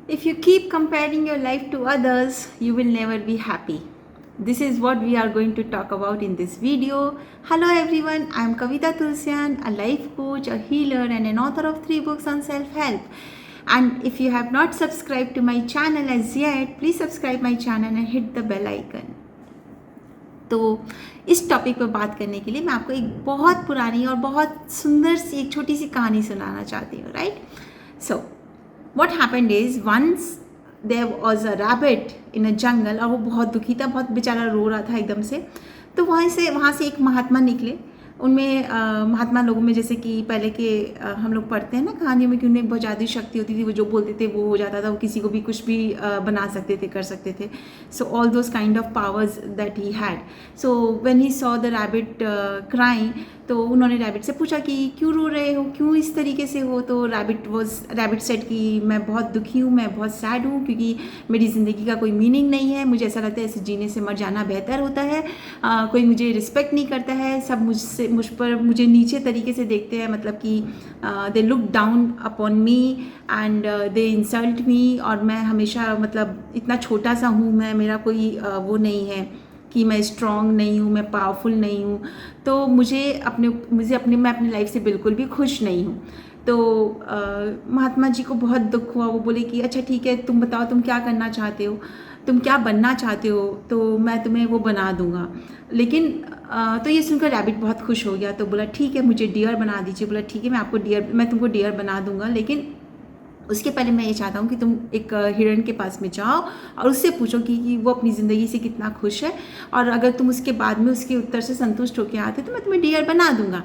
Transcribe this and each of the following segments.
If you keep comparing your life to others, you will never be happy. This is what we are going to talk about in this video. Hello everyone, I am Kavita Tulsian, a life coach, a healer, and an author of 3 books on self-help. And if you have not subscribed to my channel as yet, please subscribe my channel and hit the bell icon. तो इस topic पर बात करने के लिए मैं आपको एक बहुत पुरानी और बहुत सुंदर सी एक छोटी सी कहानी सुनाना चाहती हूँ, right? So what happened is once there was a rabbit in a jungle, और वो बहुत दुखी था, बहुत बेचारा रो रहा था एकदम से. तो वहाँ से एक महात्मा निकले. उनमें महात्मा लोगों में जैसे कि पहले के हम लोग पढ़ते हैं ना कहानियों में कि उन्हें बहुत ज़्यादा शक्ति होती थी, वो जो बोलते थे वो हो जाता था, वो किसी को भी कुछ भी बना सकते थे, कर सकते थे. So all those kind of powers that he had. So when he saw the rabbit crying, तो उन्होंने रैबिट से पूछा कि क्यों रो रहे हो, क्यों इस तरीके से हो. तो रैबिट सेड कि मैं बहुत दुखी हूँ, मैं बहुत सैड हूँ, क्योंकि मेरी ज़िंदगी का कोई मीनिंग नहीं है. मुझे ऐसा लगता है ऐसे जीने से मर जाना बेहतर होता है. कोई मुझे रिस्पेक्ट नहीं करता है, सब मुझे नीचे तरीके से देखते हैं, मतलब कि they look down upon me and they insult me. और मैं हमेशा मतलब इतना छोटा सा हूँ, मेरा कोई वो नहीं है कि मैं स्ट्रॉन्ग नहीं हूँ, मैं पावरफुल नहीं हूँ. तो मैं अपनी लाइफ से बिल्कुल भी खुश नहीं हूँ. तो महात्मा जी को बहुत दुख हुआ. वो बोले कि अच्छा ठीक है, तुम बताओ तुम क्या करना चाहते हो, तुम क्या बनना चाहते हो, तो मैं तुम्हें वो बना दूंगा. लेकिन तो ये सुनकर रैबिट बहुत खुश हो गया. तो बोला ठीक है, मुझे डियर बना दीजिए. बोला ठीक है, मैं तुमको डियर बना दूंगा, लेकिन उसके पहले मैं ये चाहता हूँ कि तुम एक हिरण के पास में जाओ और उससे पूछो कि वो अपनी ज़िंदगी से कितना खुश है, और अगर तुम उसके बाद में उसके उत्तर से संतुष्ट होकर आते तो मैं तुम्हें डियर बना दूंगा.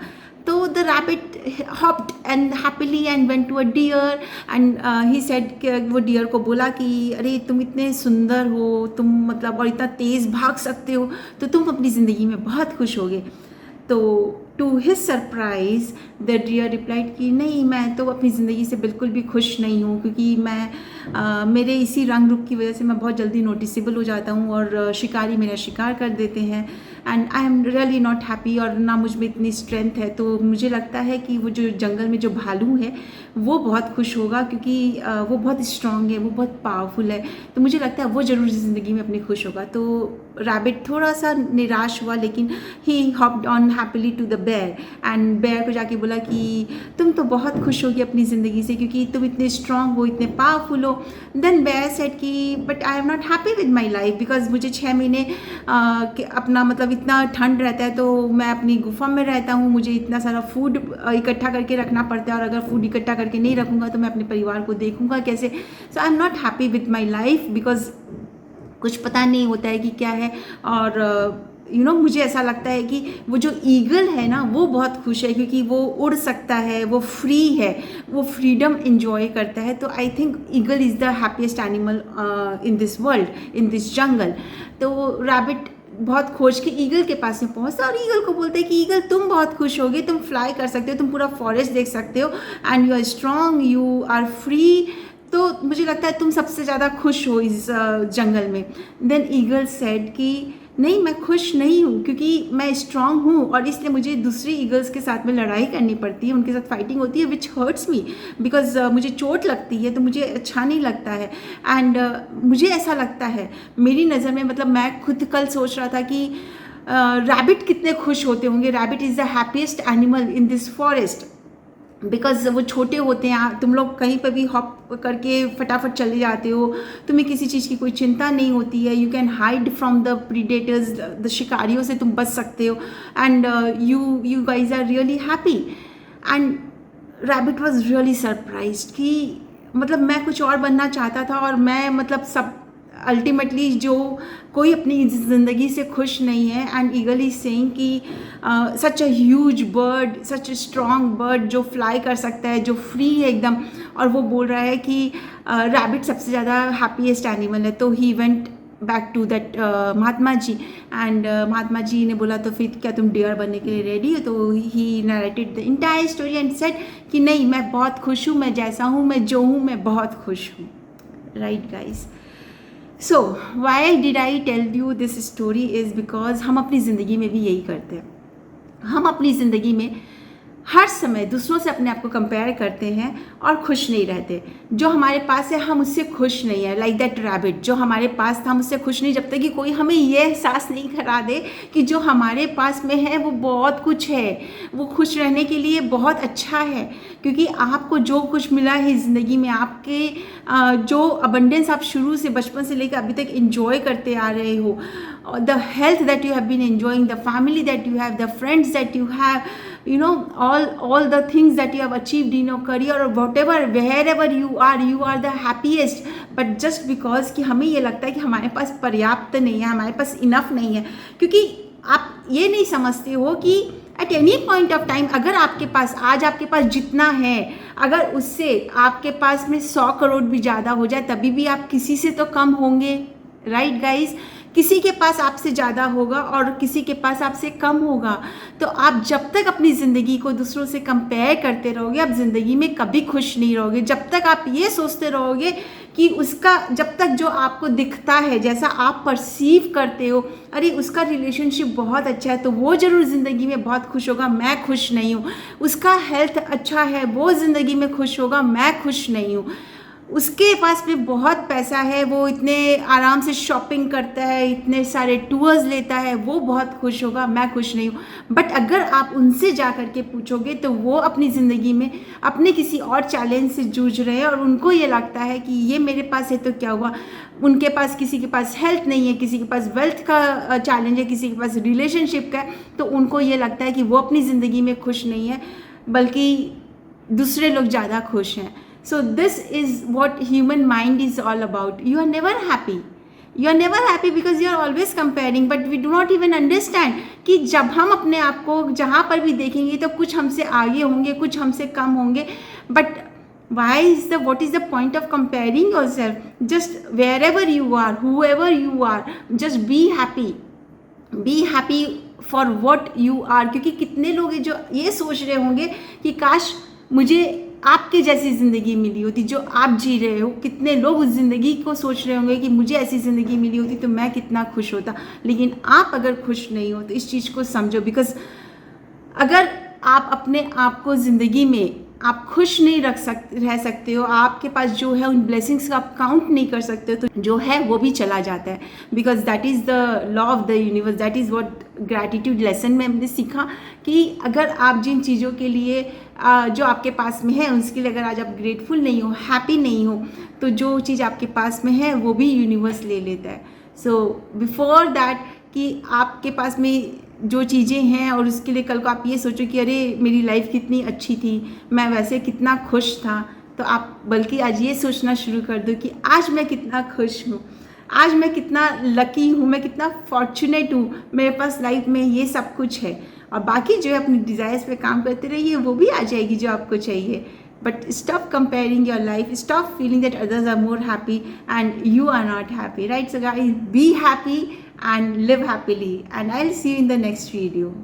तो the rabbit hopped and happily and went to a deer and he said, वो डियर को बोला कि अरे तुम इतने सुंदर हो, तुम मतलब और इतना तेज़ भाग सकते हो, तो तुम अपनी ज़िंदगी में बहुत खुश होगे. तो to his surprise the deer replied कि नहीं, मैं तो अपनी ज़िंदगी से बिल्कुल भी खुश नहीं हूँ, क्योंकि मेरे इसी रंग रूप की वजह से मैं बहुत जल्दी नोटिसेबल हो जाता हूँ और शिकारी मेरा शिकार कर देते हैं. And I am really not happy, और ना मुझ में इतनी स्ट्रेंथ है. तो मुझे लगता है कि वो जो जंगल में जो भालू है वो बहुत खुश होगा, क्योंकि वो बहुत स्ट्रांग है, वो बहुत पावरफुल है. तो मुझे लगता है वो ज़रूर ज़िंदगी में अपनी खुश होगा. तो रैबिट थोड़ा सा निराश हुआ, लेकिन he hopped on happily to the bear and bear को जाके बोला कि तुम तो बहुत खुश होगी अपनी ज़िंदगी से, क्योंकि तुम इतने स्ट्रांग हो, इतने पावरफुल हो. देन बेयर सेड कि but I am not happy with my life, because मुझे 6 महीने अपना मतलब इतना ठंड रहता है, तो मैं अपनी गुफा में रहता हूँ, मुझे इतना सारा फूड इकट्ठा करके रखना पड़ता है, और अगर फूड इकट्ठा करके नहीं रखूँगा तो मैं अपने परिवार को देखूँगा कैसे. So I am not happy with my life, because कुछ पता नहीं होता है कि क्या है. और मुझे ऐसा लगता है कि वो जो ईगल है ना वो बहुत खुश है, क्योंकि वो उड़ सकता है, वो फ्री है, वो फ्रीडम इंजॉय करता है. तो I think eagle is the happiest animal in this world, in this jungle. तो रैबिट बहुत खोज के ईगल के पास में पहुंचता है और ईगल को बोलते हैं कि ईगल तुम बहुत खुश होगे, तुम फ्लाई कर सकते हो, तुम पूरा फॉरेस्ट देख सकते हो, and you are strong, you are free. तो मुझे लगता है तुम सबसे ज़्यादा खुश हो इस जंगल में. देन ईगल सेड कि नहीं, मैं खुश नहीं हूँ, क्योंकि मैं स्ट्रांग हूँ और इसलिए मुझे दूसरी ईगल्स के साथ में लड़ाई करनी पड़ती है, उनके साथ फाइटिंग होती है, विच हर्ट्स मी, बिकॉज मुझे चोट लगती है, तो मुझे अच्छा नहीं लगता है. एंड मुझे ऐसा लगता है मेरी नज़र में, मतलब मैं खुद कल सोच रहा था कि रैबिट कितने खुश होते होंगे. Rabbit is the happiest animal in this forest, because वो छोटे होते हैं, तुम लोग कहीं पर भी हॉप करके फटाफट चले जाते हो, तुम्हें किसी चीज़ की कोई चिंता नहीं होती है. You can hide from the predators, the शिकारियों से तुम बच सकते हो. And you guys are really happy. And rabbit was really surprised कि मतलब मैं कुछ और बनना चाहता था, और मैं मतलब सब अल्टीमेटली जो कोई अपनी ज़िंदगी से खुश नहीं है. एंड ईगल इज सेइंग कि such a huge bird, such a strong bird जो फ्लाई कर सकता है, जो फ्री है एकदम, और वो बोल रहा है कि रैबिट सबसे ज़्यादा हैप्पीएस्ट एनिमल है. तो he went back to that Mahatma ji, and Mahatma ji ने बोला तो फिर क्या तुम डियर बनने के लिए रेडी हो. तो ही narrated the entire story and said कि नहीं, मैं बहुत खुश हूँ, मैं जैसा हूँ, मैं जो हूँ, मैं बहुत खुश हूँ. Right guys. So why did I tell you this story is because हम अपनी ज़िंदगी में भी यही करते हैं. हम अपनी ज़िंदगी में हर समय दूसरों से अपने आप को कंपेयर करते हैं और खुश नहीं रहते। जो हमारे पास है हम उससे खुश नहीं है। लाइक दैट रैबिट, जो हमारे पास था हम उससे खुश नहीं, जब तक कि कोई हमें ये एहसास नहीं करा दे कि जो हमारे पास में है वो बहुत कुछ है, वो खुश रहने के लिए बहुत अच्छा है। क्योंकि आपको जो कुछ मिला है ज़िंदगी में, आपके जो अबंडेंस आप शुरू से बचपन से लेकर अभी तक इंजॉय करते आ रहे हो, the health that you have been enjoying, the family that you have, the friends that you have, you know, all the things that you have achieved in your career or whatever, wherever you are the happiest. But just because कि हमें ये लगता है कि हमारे पास पर्याप्त नहीं है, हमारे पास इनफ नहीं है, क्योंकि आप ये नहीं समझते हो कि at any point of time अगर आपके पास आज आपके पास जितना है, अगर उससे आपके पास में 100 करोड़ भी ज़्यादा हो जाए तभी भी आप किसी से तो कम होंगे। राइट गाइज, किसी के पास आपसे ज़्यादा होगा और किसी के पास आपसे कम होगा। तो आप जब तक अपनी ज़िंदगी को दूसरों से कंपेयर करते रहोगे, आप ज़िंदगी में कभी खुश नहीं रहोगे। जब तक आप ये सोचते रहोगे कि उसका, जब तक जो आपको दिखता है, जैसा आप परसीव करते हो, अरे उसका रिलेशनशिप बहुत अच्छा है तो वो ज़रूर ज़िंदगी में बहुत खुश होगा, मैं खुश नहीं हूँ। उसका हेल्थ अच्छा है, वो ज़िंदगी में खुश होगा, मैं खुश नहीं हूँ। उसके पास में बहुत पैसा है, वो इतने आराम से शॉपिंग करता है, इतने सारे टूर्स लेता है, वो बहुत खुश होगा, मैं खुश नहीं हूँ। बट अगर आप उनसे जा कर के पूछोगे तो वो अपनी ज़िंदगी में अपने किसी और चैलेंज से जूझ रहे हैं और उनको ये लगता है कि ये मेरे पास है तो क्या हुआ। उनके पास, किसी के पास हेल्थ नहीं है, किसी के पास वेल्थ का चैलेंज है, किसी के पास रिलेशनशिप का है, तो उनको ये लगता है कि वो अपनी ज़िंदगी में खुश नहीं है बल्कि दूसरे लोग ज़्यादा खुश हैं। So this is what human mind is all about. You are never happy. You are never happy because you are always comparing. But we do not even understand कि जब हम अपने आप को जहाँ पर भी देखेंगे तो कुछ हमसे आगे होंगे, कुछ हमसे कम होंगे. But what is the point of comparing yourself? Just wherever you are, whoever you are, just be happy. Be happy for what you are. क्योंकि कितने लोग हैं जो ये सोच रहे होंगे कि काश मुझे आपके जैसी ज़िंदगी मिली होती जो आप जी रहे हो। कितने लोग उस ज़िंदगी को सोच रहे होंगे कि मुझे ऐसी ज़िंदगी मिली होती तो मैं कितना खुश होता। लेकिन आप अगर खुश नहीं हो तो इस चीज़ को समझो, बिकॉज अगर आप अपने आप को ज़िंदगी में आप खुश नहीं रह सकते हो, आपके पास जो है उन ब्लेसिंग्स का आप काउंट नहीं कर सकते हो, तो जो है वो भी चला जाता है। Because that is the law of the universe, that is what gratitude lesson में हमने सीखा कि अगर आप जिन चीज़ों के लिए जो आपके पास में है उसके लिए अगर आज आप ग्रेटफुल नहीं हो, हैप्पी नहीं हो, तो जो चीज़ आपके पास में है वो भी यूनिवर्स ले लेता है। सो बिफोर दैट कि आपके पास में जो चीज़ें हैं और उसके लिए कल को आप ये सोचो कि अरे मेरी लाइफ कितनी अच्छी थी, मैं वैसे कितना खुश था, तो आप बल्कि आज ये सोचना शुरू कर दो कि आज मैं कितना खुश हूँ, आज मैं कितना लकी हूँ, मैं कितना फॉर्चुनेट हूँ, मेरे पास लाइफ में ये सब कुछ है। और बाकी जो है अपनी डिज़ायर्स पे काम करते रहिए, वो भी आ जाएगी जो आपको चाहिए। But stop comparing your life, stop feeling that others are more happy and you are not happy, right? So guys, be happy and live happily, and I'll see you in the next video.